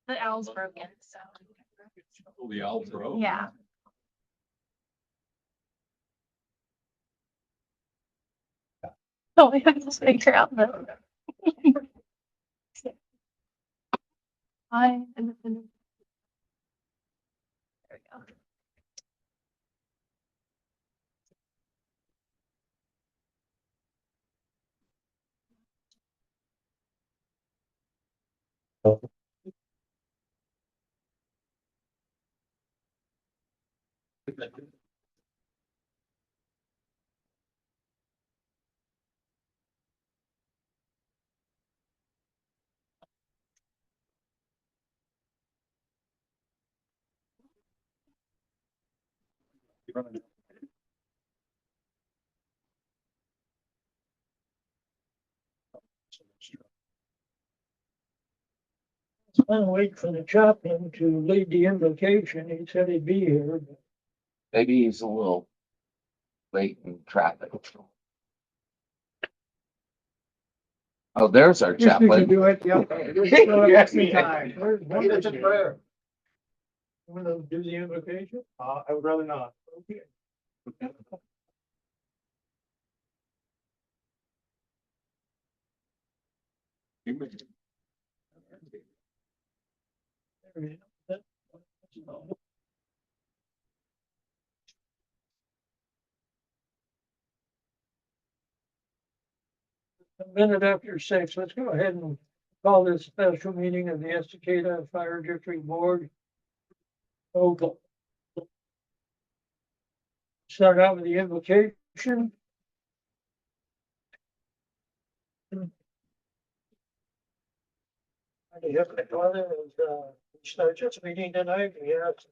The owl's broken, so. Oh, the owl broke? Yeah. Oh, we have to figure out the. There we go. I'm gonna wait for the chaplain to lead the invocation. He said he'd be here. Maybe he's a little late in traffic. Oh, there's our Yes, we can chaplain. do it, yeah. Yes, Every we time. can. Where's one Lead us of in you? prayer. You wanna do the invocation? I would rather not. Okay. There we go. A minute after 6, let's go ahead and call this special meeting of the Estacada Fire District Board. Okay. Start out with the invocation. Heavenly Father, as we start this meeting tonight, we ask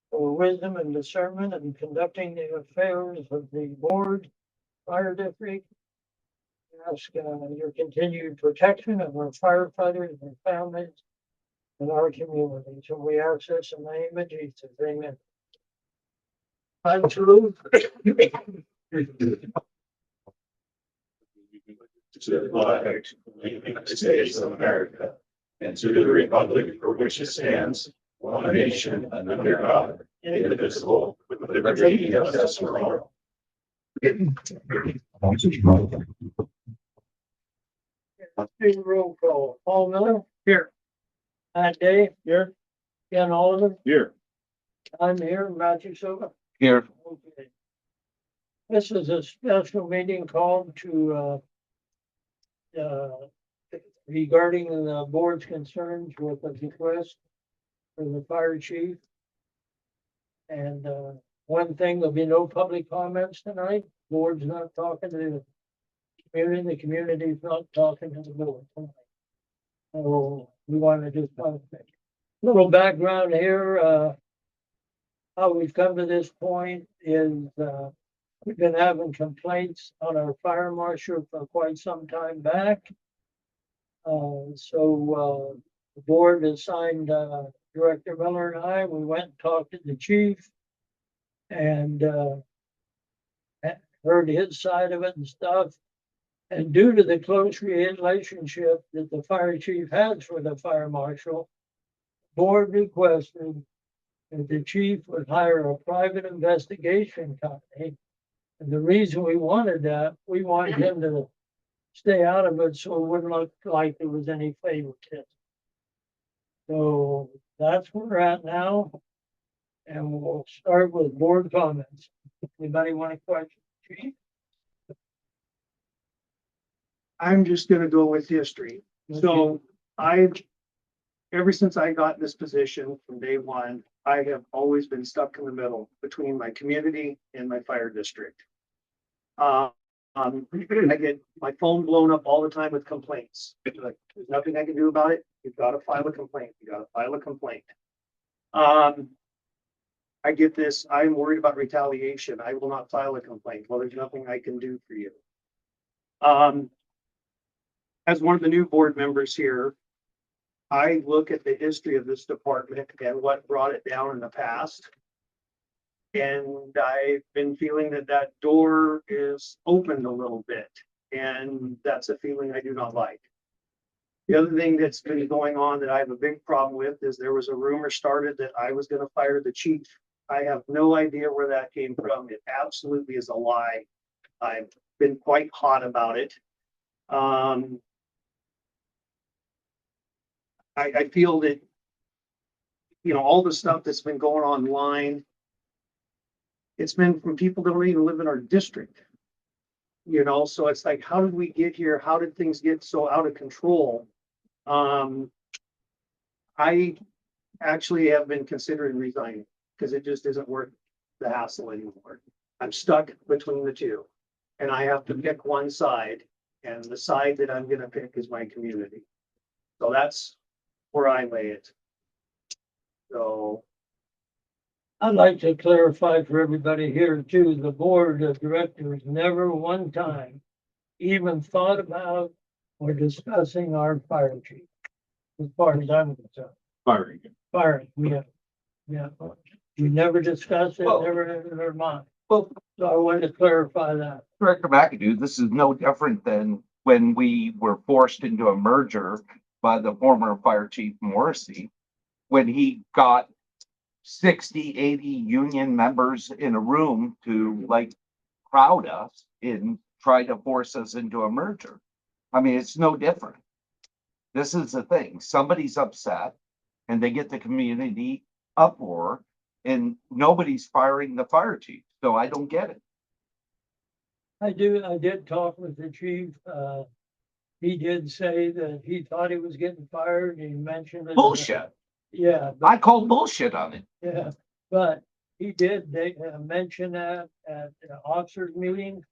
for wisdom and discernment in conducting the affairs of the board, fire district. We ask your continued protection of our firefighters and families and our community. So we ask this in the name of Jesus. Amen. I'm true. To the flag of the United States of America, and to the republic for which it stands, one nation under God, indivisible, with liberty and justice for all. Do roll call. Paul Miller. Here. Matt Day. Here. Ken Oliver. Here. I'm here. Matthew Silva. Here, Okay. This is a special meeting called to regarding the board's concerns with the request for the fire chief. And one thing, there'll be no public comments tonight. Board's not talking to the community. The community's not talking to the board tonight. So we want to just a little background here. How we've come to this point is we've been having complaints on our fire marshal for quite some time back. So the board assigned Director Miller and I, we went and talked to the chief and heard his side of it and stuff. And due to the close relationship that the fire chief has with the fire marshal, board requested that the chief would hire a private investigation company. And the reason we wanted that, we wanted him to stay out of it so it wouldn't look like there was any favoritism. So that's where we're at now. And we'll start with board comments. Anybody want a question? Chief? I'm just gonna go with history. So ever since I got this position from day one, I have always been stuck in the middle between my community and my fire district. I get my phone blown up all the time with complaints. Like, there's nothing I can do about it. You've got to file a complaint. You got to file a complaint. I get this. I'm worried about retaliation. I will not file a complaint. Well, there's nothing I can do for you. As one of the new board members here, I look at the history of this department and what brought it down in the past. And I've been feeling that that door is opened a little bit, and that's a feeling I do not like. The other thing that's been going on that I have a big problem with is there was a rumor started that I was gonna fire the chief. I have no idea where that came from. It absolutely is a lie. I've been quite hot about it. I feel that, you know, all the stuff that's been going online, it's been from people that don't even live in our district. You know, so it's like, how did we get here? How did things get so out of control? I actually have been considering resigning because it just isn't worth the hassle anymore. I'm stuck between the two and I have to pick one side, and the side that I'm gonna pick is my community. So that's where I lay it. So, I'd like to clarify for everybody here too, the board of directors never one time even thought about or discussing our fire chief. As far as I'm concerned, Firing. firing, yeah. We never discussed it, Well- never entered our mind. Well, So I wanted to clarify that. Director McAdoo, this is no different than when we were forced into a merger by the former fire chief Morrissey, when he got 60, 80 union members in a room to like crowd us and try to force us into a merger. I mean, it's no different. This is the thing. Somebody's upset and they get the community uproar and nobody's firing the fire chief. So I don't get it. I did talk with the chief. He did say that he thought he was getting fired. He mentioned it. Bullshit. Yeah. I call bullshit on it. Yeah, but he did, they mention that at the officers meeting.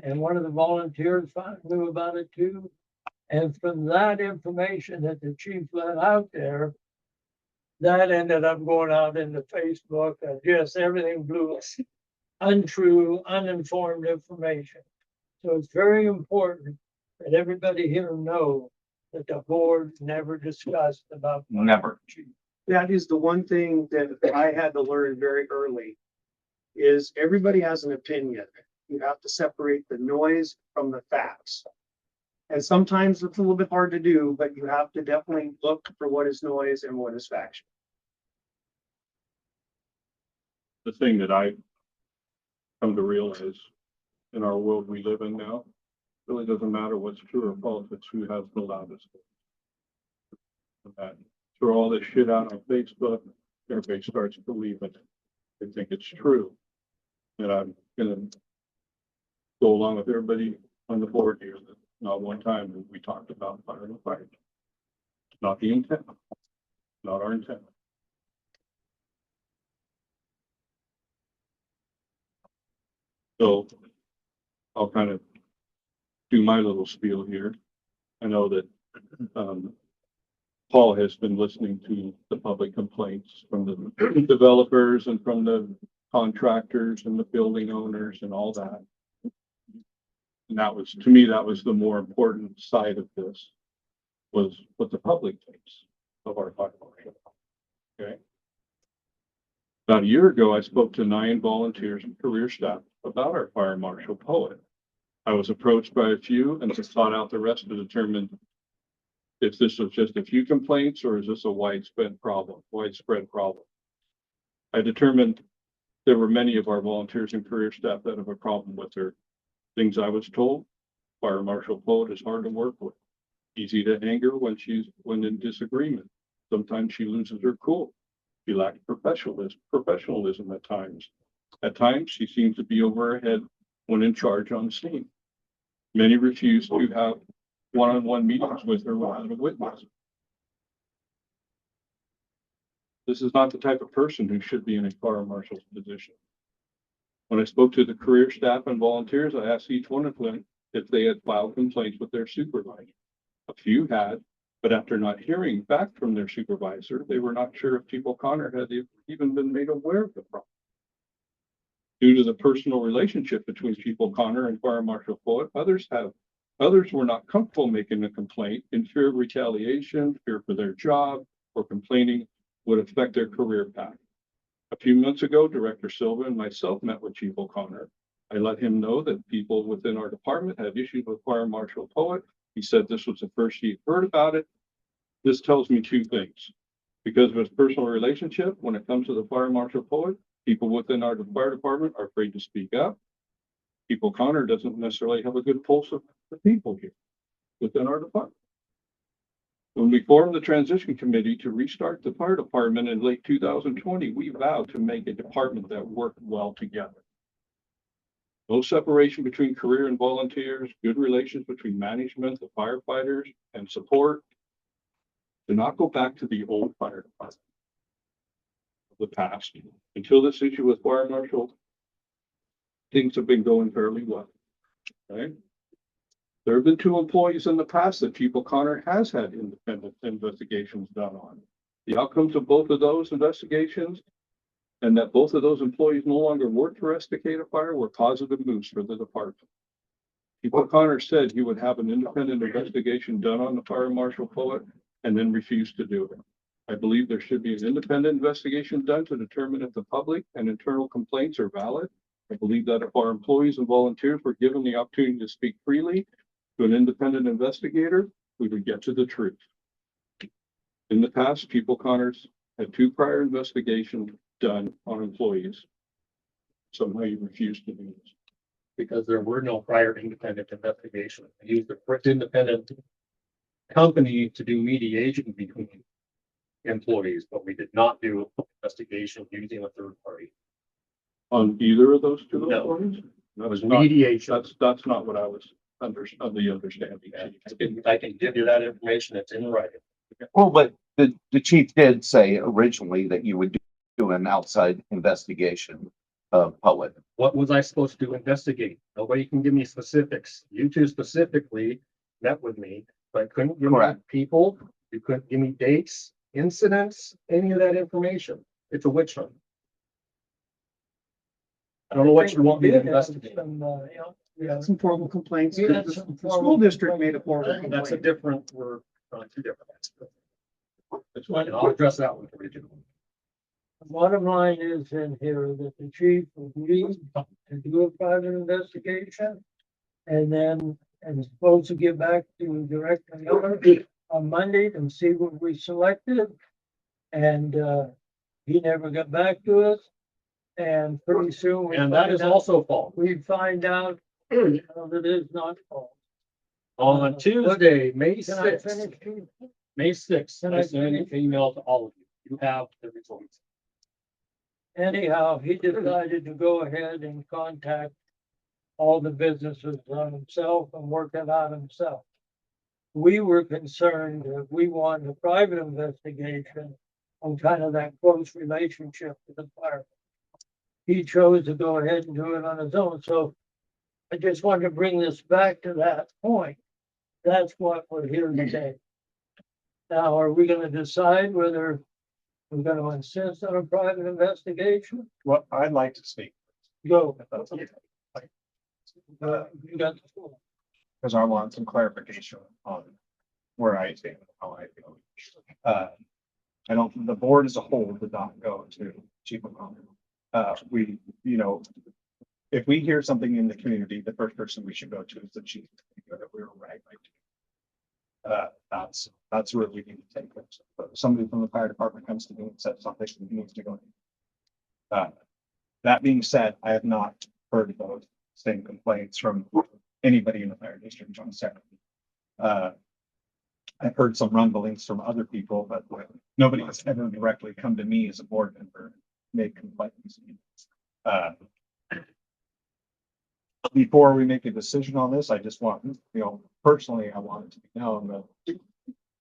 And one of the volunteers knew about it too. And from that information that the chief let out there, that ended up going out into Facebook and just everything blew untrue, uninformed information. So it's very important that everybody here know that the board never discussed about. Never. that is the one thing that I had to learn very early. Is everybody has an opinion. You have to separate the noise from the facts. And sometimes it's a little bit hard to do, but you have to definitely look for what is noise and what is fact. The thing that I come to realize in our world we live in now, really doesn't matter what's true or false, it's who has the loudest voice. And that throw all this shit out on Facebook, everybody starts believing it. They think it's true. And I'm gonna go along with everybody on the board here that not one time have we talked about firing a fire. Not the intent, not our intent. So I'll kind of do my little spiel here. I know that Paul has been listening to the public complaints from the developers and from the contractors and the building owners and all that. And that was, to me, that was the more important side of this, was what the public thinks of our fire marshal. Okay. About a year ago, I spoke to 9 volunteers and career staff about our fire marshal poet. I was approached by a few and just sought out the rest to determine if this was just a few complaints or is this a widespread problem. I determined there were many of our volunteers and career staff that have a problem with her. Things I was told, fire marshal poet is hard to work with. Easy to anger when in disagreement. Sometimes she loses her cool. She lacks professionalism at times. At times, she seems to be over her head when in charge on scene. Many refuse to have one-on-one meetings with her without a witness. This is not the type of person who should be in a fire marshal's position. When I spoke to the career staff and volunteers, I asked each one of them if they had filed complaints with their supervisor. A few had, but after not hearing back from their supervisor, they were not sure if Chief O'Connor had even been made aware of the problem. Due to the personal relationship between Chief O'Connor and Fire Marshal Poet, others were not comfortable making a complaint in fear of retaliation, fear for their job, or complaining would affect their career path. A few months ago, Director Silva and myself met with Chief O'Connor. I let him know that people within our department had issues with Fire Marshal Poet. He said this was the first he heard about it This tells me two things. Because of his personal relationship, when it comes to the fire marshal poet, people within our fire department are afraid to speak up. People Connor doesn't necessarily have a good pulse of the people here within our department. When we formed the transition committee to restart the fire department in late 2020, we vowed to make a department that worked well together. No separation between career and volunteers, good relations between management, the firefighters, and support. Do not go back to the old fire department of the past. Until this issue with fire marshal, things have been going fairly well. Right? There have been 2 employees in the past that Chief O'Connor has had independent investigations done on. The outcomes of both of those investigations and that both of those employees no longer work for Estacada Fire were positive moves for the department. Chief O'Connor said he would have an independent investigation done on the fire marshal poet and then refused to do it. I believe there should be an independent investigation done to determine if the public and internal complaints are valid. I believe that if our employees and volunteers were given the opportunity to speak freely to an independent investigator, we would get to the truth. In the past, Chief O'Connor's had 2 prior investigations done on employees. Somehow you refused to do this. Because there were no prior independent investigations. They used the first independent company to do mediation between employees, but we did not do investigation using a third party. On either of those 2 No. employees? That was not- mediation. That's not what I was of the understanding. I can give you that information. It's in writing. Well, but the chief did say originally that you would do an outside investigation of Poet. What was I supposed to investigate? Nobody can give me specifics. You 2 specifically met with me, but couldn't give me Correct. people. You couldn't give me dates, incidents, any of that information. It's a witch hunt. I don't know what you want me to investigate. We had some formal complaints. We had The some the formal school district made a complaints. formal That's a complaint. different, we're on 2 different. That's why I'll address that one for you. too. Bottom line is in here that the chief agreed to do a private investigation. And then, and is supposed to get back to Director Miller on Monday and see what we selected. And, he never got back to us. And pretty soon. And that is also false. We find out that it is not false. On Tuesday, May Can I 6th, finish? Chief? May 6th, Can I I sent an email to all of you. You have the results. Anyhow, he decided to go ahead and contact all the businesses on himself and work it out himself. We were concerned that we wanted a private investigation on kind of that close relationship with the fire. He chose to go ahead and do it on his own, so I just wanted to bring this back to that point. That's what we're here today. Now, are we gonna decide whether we're gonna insist on a private investigation? Well, I'd like to speak. Go. if that's okay, You got the floor. because I want some clarification on where I stand, how I feel. I don't, the board as a whole did not go to Chief O'Connor. We, if we hear something in the community, the first person we should go to is the chief. That we were right. That's where we need to take it. But somebody from the fire department comes to me and says something, he needs to go. That being said, I have not heard those same complaints from anybody in the fire district on Saturday. I've heard some rumblings from other people, but nobody has ever directly come to me as a board member and made complaints. Before we make a decision on this, I just want, personally, I want it to be known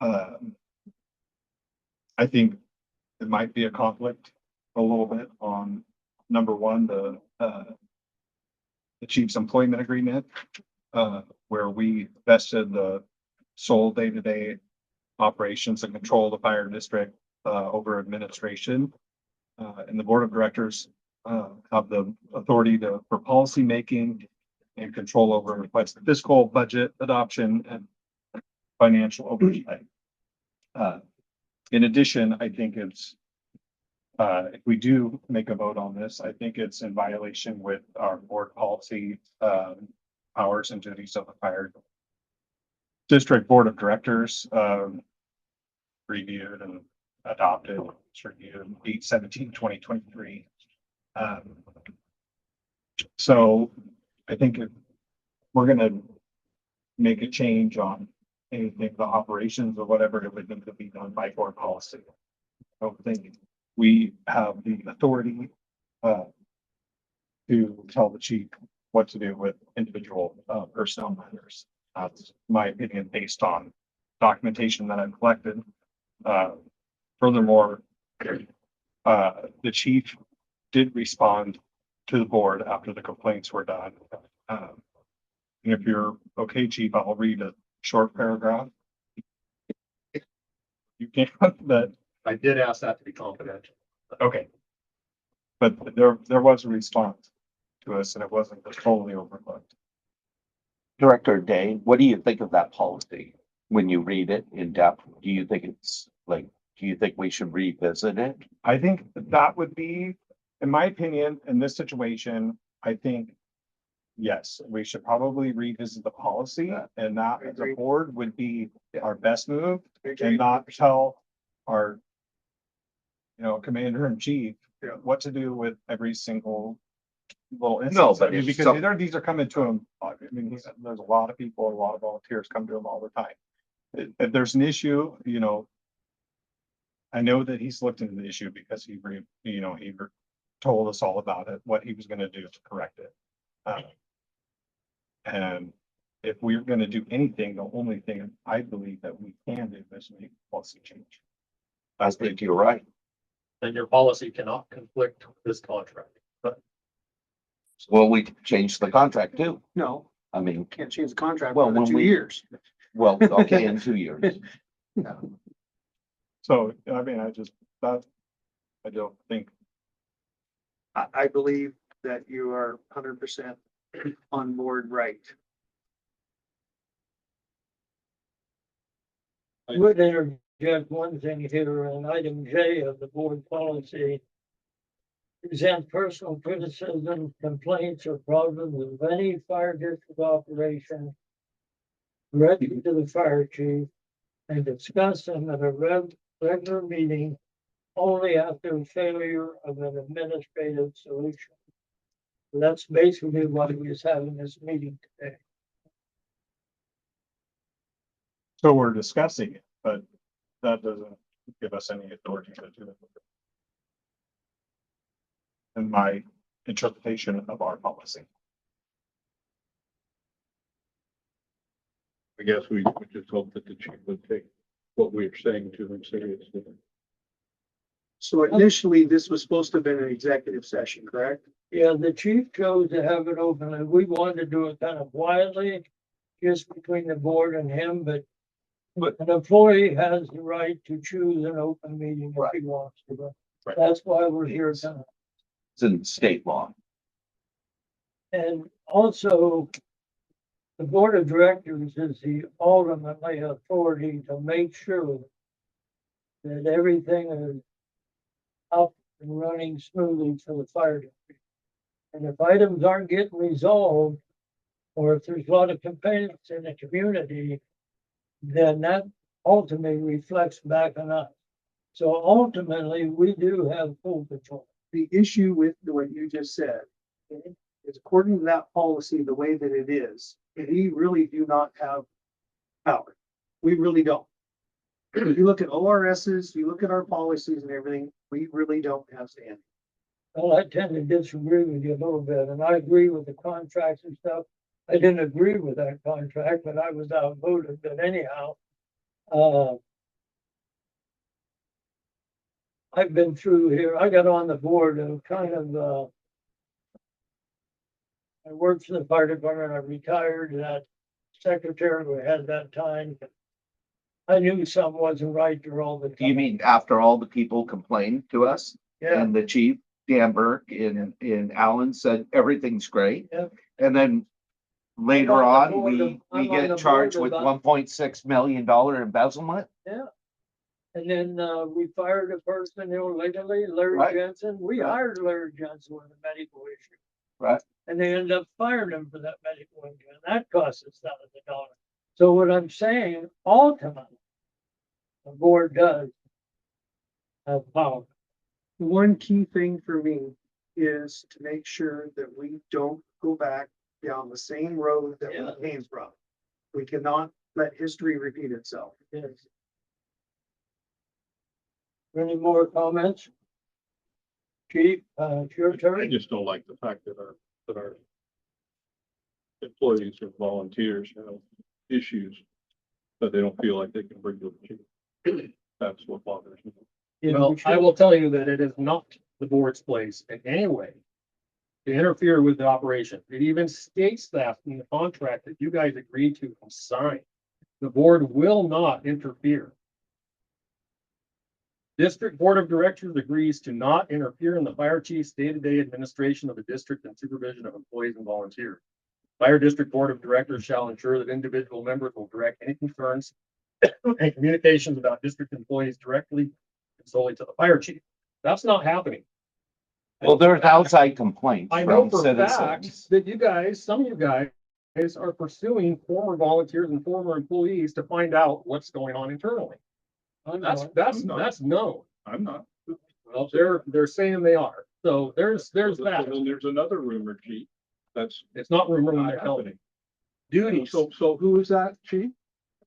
that I think it might be a conflict a little bit on number one, the chief's employment agreement, where we vested the sole day-to-day operations and control of the fire district over administration. And the board of directors have the authority for policy making and control over fiscal budget adoption and financial oversight. In addition, I think it's if we do make a vote on this, I think it's in violation with our board policy powers and duties of the fire district board of directors. reviewed and adopted, it's reviewed 8/17/2023. So I think if we're gonna make a change on anything, the operations or whatever, it would need to be done by board policy. I don't think we have the authority to tell the chief what to do with individual personnel matters. That's my opinion based on documentation that I've collected. Furthermore, the chief did respond to the board after the complaints were done. If you're okay, chief, I'll read a short paragraph. You can't, but I did ask that to be confidential. okay. But there was a response to us and it wasn't just totally overlooked. Director Day, what do you think of that policy? When you read it in depth, do you think it's like, do you think we should revisit it? I think that would be, in my opinion, in this situation, I think, yes, we should probably revisit the policy and that as a board would be our best move and not tell our, commander in chief what to do with every single little instance. No, but I mean, if because some- either of these are coming to him, I mean, there's a lot of people, a lot of volunteers come to him all the time. If there's an issue, I know that he's looked into the issue because he told us all about it, what he was gonna do to correct it. And if we're gonna do anything, the only thing I believe that we can do is make policy change. I think you're right. And your policy cannot conflict with this contract. Well, we changed the contract too. No, I mean, can't change the contract Well, for the when 2 we- years. well, okay, in 2 years. So, I mean, I don't think, I believe that you are 100% on board, right? Would interject one thing here on item J of the board policy. Present personal criticism, complaints, or problems of any fire district operation directly to the fire chief and discuss them at a regular meeting only after failure of an administrative solution. So that's basically why we was having this meeting today. so we're discussing it, but that doesn't give us any authority to do it. In my interpretation of our policy. I guess we would just hope that the chief would take what we're saying to him seriously. So initially, this was supposed to have been an executive session, correct? Yeah, the chief chose to have it open, and we wanted to do it kind of quietly, just between the board and him, but an employee has the right to choose an open meeting if he wants to. But Right. that's why we're here tonight. It's in state law. And also, the board of directors is the ultimately authority to make sure that everything is up and running smoothly for the fire district. And if items aren't getting resolved, or if there's a lot of complaints in the community, then that ultimately reflects back on us. So ultimately, we do have full control. The issue with what you just said is according to that policy, the way that it is, we really do not have power. We really don't. If you look at ORSs, you look at our policies and everything, we really don't have standing. Well, I tend to disagree with you a little bit, and I agree with the contracts and stuff. I didn't agree with that contract, but I was outvoted, but anyhow. I've been through here, I got on the board of kind of, I worked for the fire department, I retired, that secretary we had that time. I knew something wasn't right there all the time. You mean after all the people complained to us Yeah, and the chief, Danberg in Allen said everything's great? Yep. And then later I'm on the on, board we of- I'm on the get board charged of with that. $1.6 million embezzlement? and then, we fired a person illegally, Larry Right. Jensen, we Right. hired Larry Jensen with a medical issue. Right. And they ended up firing him for that medical issue, and that cost us $1,000. So what I'm saying, ultimately, the board does have power. The one key thing for me is to make sure that we don't go back down the same road that Yeah. we came from. We cannot let history repeat itself. Yes. Any more comments? Chief, it's your I turn. just don't like the fact that our employees or volunteers have issues that they don't feel like they can bring to the chief. That's what bothers me. Well, I will tell you that it is not the board's place in any way to interfere with the operation. It even states that in the contract that you guys agreed to and signed. The board will not interfere. District Board of Directors agrees to not interfere in the fire chief's day-to-day administration of the district and supervision of employees and volunteers. Fire District Board of Directors shall ensure that individual members will direct any concerns and communications about district employees directly and solely to the fire chief. That's not happening. Well, there's outside complaints I know from for a fact citizens. that you guys, some of you guys are pursuing former volunteers and former employees to find out what's going on internally. That's known. I'm not. Well, they're saying they are. So there's that. And then there's another rumor, chief, that's It's not rumor when not they're telling me. happening. Duties. So who is that, chief?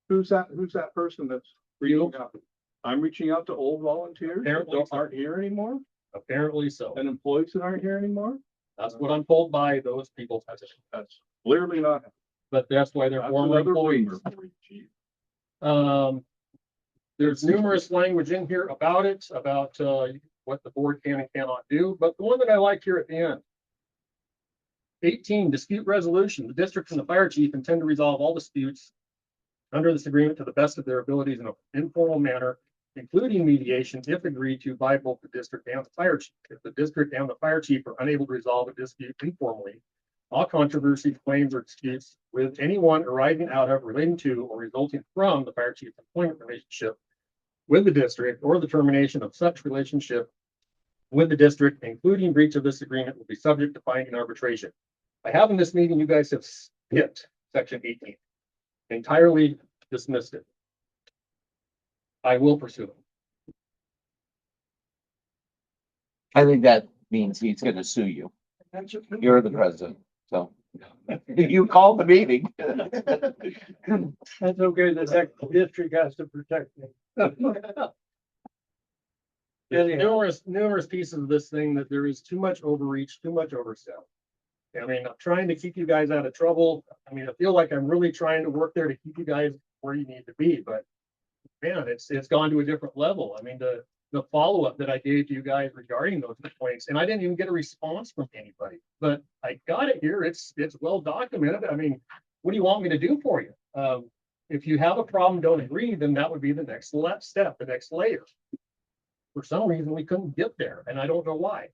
Who's that person that's You. reaching out? I'm reaching out to old volunteers that Apparently. aren't here anymore Apparently so. and employees that aren't here anymore? That's what I'm told by those people. That's clearly not. But that's why they're That's former another employees. rumor for you, chief. There's numerous language in here about it, about what the board can and cannot do, but the one that I like here at the end. 18, dispute resolution. The district and the fire chief intend to resolve all disputes under this agreement to the best of their abilities in an informal manner, including mediation if agreed to by both the district and the fire chief. If the district and the fire chief are unable to resolve a dispute informally, all controversies, claims, or disputes with anyone arising out of, relating to, or resulting from the fire chief's employment relationship with the district or the termination of such relationship with the district, including breach of this agreement, will be subject to binding arbitration. By having this meeting, you guys have hit section 18, entirely dismissed it. I will pursue them. I think that means he's gonna sue you. You're the president, so. You called the meeting. That's okay, the district has to protect me. There's Anyhow. numerous pieces of this thing that there is too much overreach, too much overstep. I mean, I'm trying to keep you guys out of trouble. I mean, I feel like I'm really trying to work there to keep you guys where you need to be, but man, it's gone to a different level. I mean, the follow-up that I gave to you guys regarding those complaints, and I didn't even get a response from anybody, but I got it here. It's well documented. I mean, what do you want me to do for you? If you have a problem, don't agree, then that would be the next step, the next layer. For some reason, we couldn't get there, and I don't know why.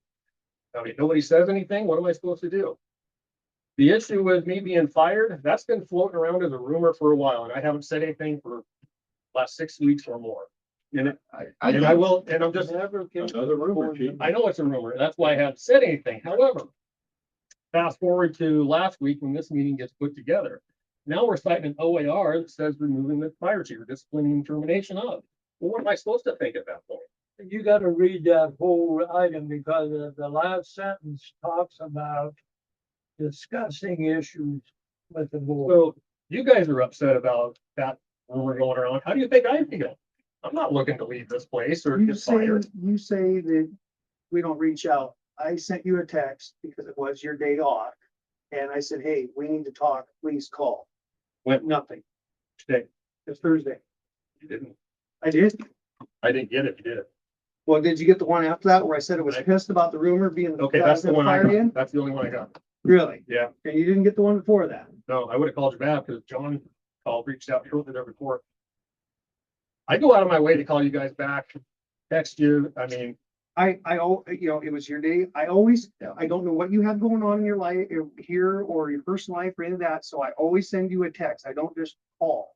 I mean, nobody says anything. What am I supposed to do? The issue with me being fired, that's been floating around as a rumor for a while, and I haven't said anything for the last 6 weeks or more. And I will, and I'm just, Never can. Another rumor, chief. I know it's a rumor. That's why I haven't said anything. However, fast forward to last week when this meeting gets put together. Now we're citing an OAR that says removing the fire chief or disciplining termination of. Well, what am I supposed to think at that point? You gotta read that whole item because the last sentence talks about discussing issues with the board. So you guys are upset about that rumor going around. How do you think I feel? I'm not looking to leave this place or You get say, fired. you say that we don't reach out. I sent you a text because it was your day off. And I said, hey, we need to talk, please call. When? Nothing. Today. It's Thursday. You didn't. I did. I didn't get it. You did. Well, did you get the one after that where I said it was pissed about the rumor being? Okay, that's the one I fired got. in? That's the only one I got. Really? Yeah. And you didn't get the one before that? No, I would have called you back because John reached out shortly there before. I go out of my way to call you guys back, text you. I mean, You know, it was your day. I don't know what you have going on in your life here or your personal life or any of that. So I always send you a text. I don't just call.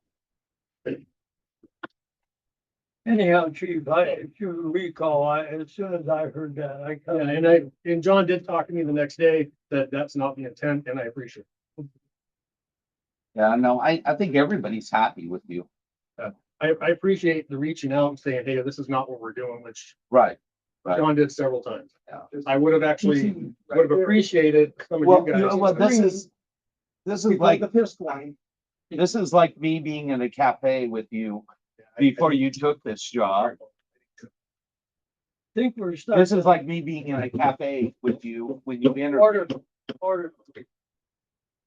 Anyhow, chief, if you recall, as soon as I heard that, I yeah, kind and John did talk to me the next day that that's not the intent, and I appreciate it. Yeah, no, I think everybody's happy with you. I appreciate the reaching out and saying, hey, this is not what we're doing, which Right. Right. John did several times. Yeah. I would have actually, would have appreciated some of Well, you guys. well, this is like, The fifth line. this is like me being in a cafe with you before you took this job. Think we're starting. This is like me being in a cafe with you when you enter. Order.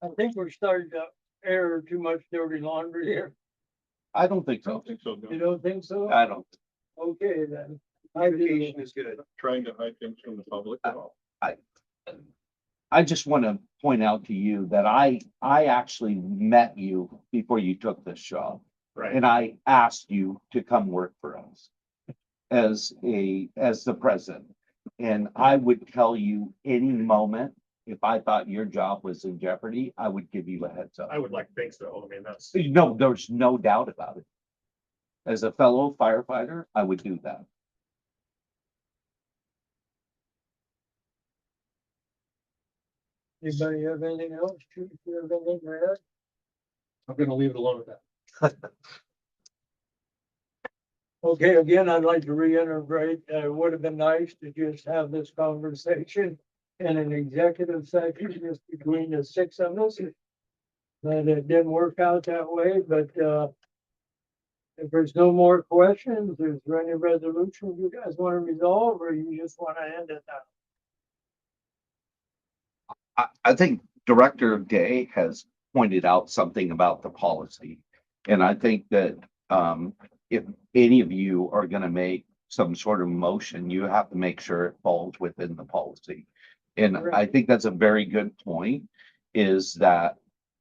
I think we're starting to air too much dirty laundry here. I don't think I so. don't think so. You No. don't think so? I don't. Okay, then. I do. Communication is good. Trying to hide things from the public at all. I just want to point out to you that I actually met you before you took this job. Right. And I asked you to come work for us as the president. And I would tell you any moment, if I thought your job was in jeopardy, I would give you a heads up. I would like to think so. I mean, that's, No, there's no doubt about it. As a fellow firefighter, I would do that. Anybody have anything else? Chief, you have anything to add? I'm gonna leave it alone with that. Okay, again, I'd like to reiterate, it would have been nice to just have this conversation in an executive session just between the six of us. But it didn't work out that way, but, if there's no more questions, is there any resolution you guys want to resolve, or you just want to end it now? I think Director Day has pointed out something about the policy. And I think that, if any of you are gonna make some sort of motion, you have to make sure it falls within the policy. And I think that's a very good point, is that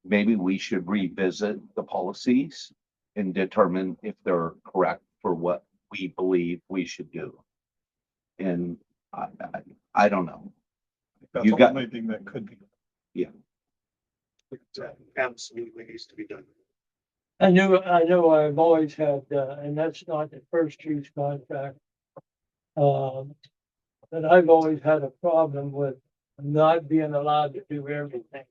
maybe we should revisit the policies and determine if they're correct for what we believe we should do. And I don't know. That's You the got- only thing that could be. That absolutely needs to be done. I know I've always had, and that's not the first chief's contract. But I've always had a problem with not being allowed to do everything.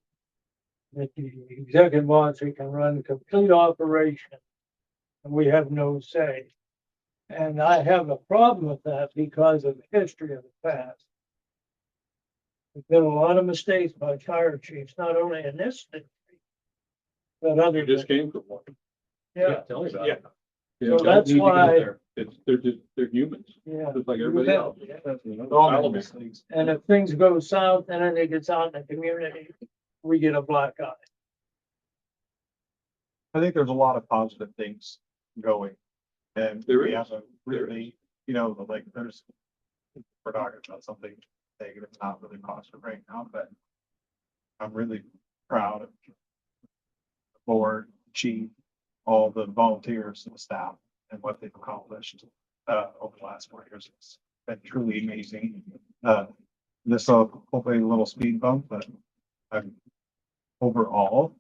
That the executive officer can run a complete operation. And we have no say. And I have a problem with that because of the history of the past. There's been a lot of mistakes by fire chiefs, not only in this district, but You other. just came from one. Yeah, Tell me about Yeah. it. You So don't that's need to go why- there. They're humans, yeah. just like everybody else. And if things go south and then it gets out in the community, we get a black eye. I think there's a lot of positive things going. And There we is. have a really, you know, like there's. We're talking about something negative, not really positive right now, but. I'm really proud of. the Board, chief, all the volunteers and staff and what they've accomplished over the last 4 years. It's been truly amazing. This hopefully a little speed bump, but overall.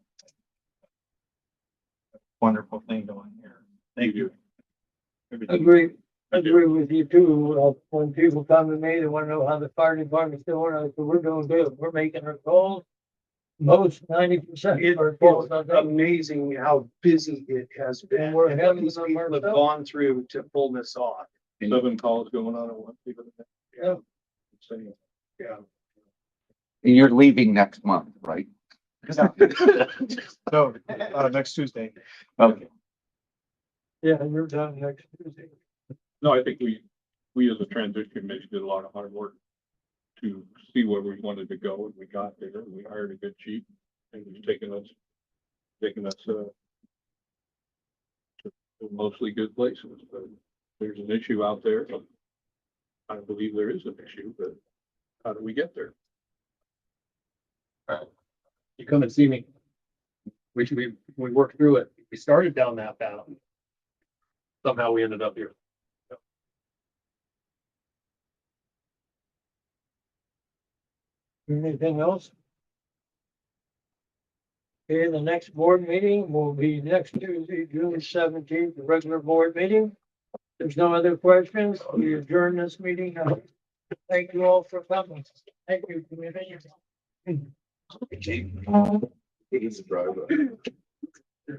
Wonderful thing going here. Thank you. Agree with you too. When people come to me, they want to know how the fire department's doing, I said, we're doing good. We're making our calls. Most 90% It of our calls. is amazing how busy it has been. And we're and having what these them people have ourselves. gone through to pull this off. 7 calls going on at once. Yeah. Insane. Yeah. And you're leaving next month, right? So, next Tuesday. Okay. Yeah, you're done next Tuesday. No, I think we as a transition committee did a lot of hard work to see where we wanted to go, and we got there, and we hired a good chief, and he's taken us to mostly good places, but there's an issue out there. I believe there is an issue, but how do we get there? You come and see me. We worked through it. We started down that path. Somehow we ended up here. Anything else? Okay, the next board meeting will be next Tuesday, June 17th, the regular board meeting. There's no other questions. We adjourn this meeting. Thank you all for coming. Thank you, community. He's a driver.